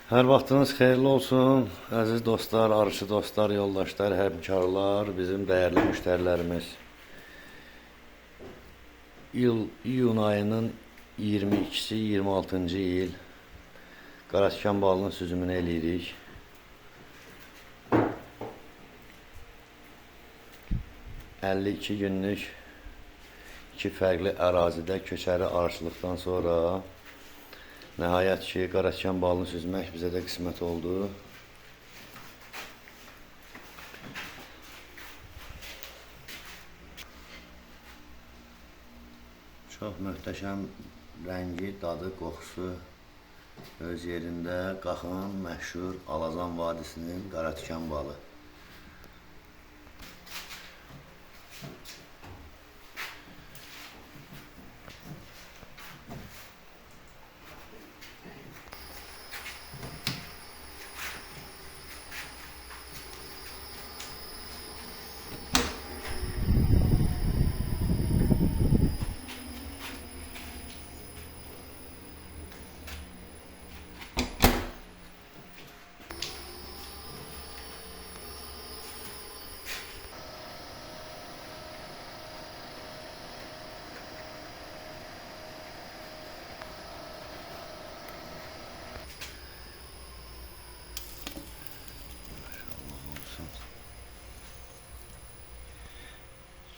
Hər vaxtınız xeyirli olsun, əziz dostlar, arıçı dostlar, yoldaşlar, həmkarlar, bizim dəyərli müştərilərimiz. İyun ayının 22-si, 26-cı il Qaratikan balının süzümünü eləyirik. ...52 günlük iki fərqli ərazidə köçəri arıçılıqdan sonra nəhayət ki, Qaratikan balını süzmək bizə də qismət oldu. Çox möhtəşəm rəngi, dadı, qoxusu öz yerində Qaxın məşhur Alazan vadisinin Qaratikan balı.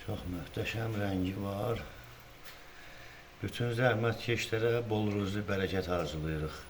Çox möhtəşəm rəngi var. Bütün zəhmətkeşlərə bol ruzi, bərəkət arzulayırıq.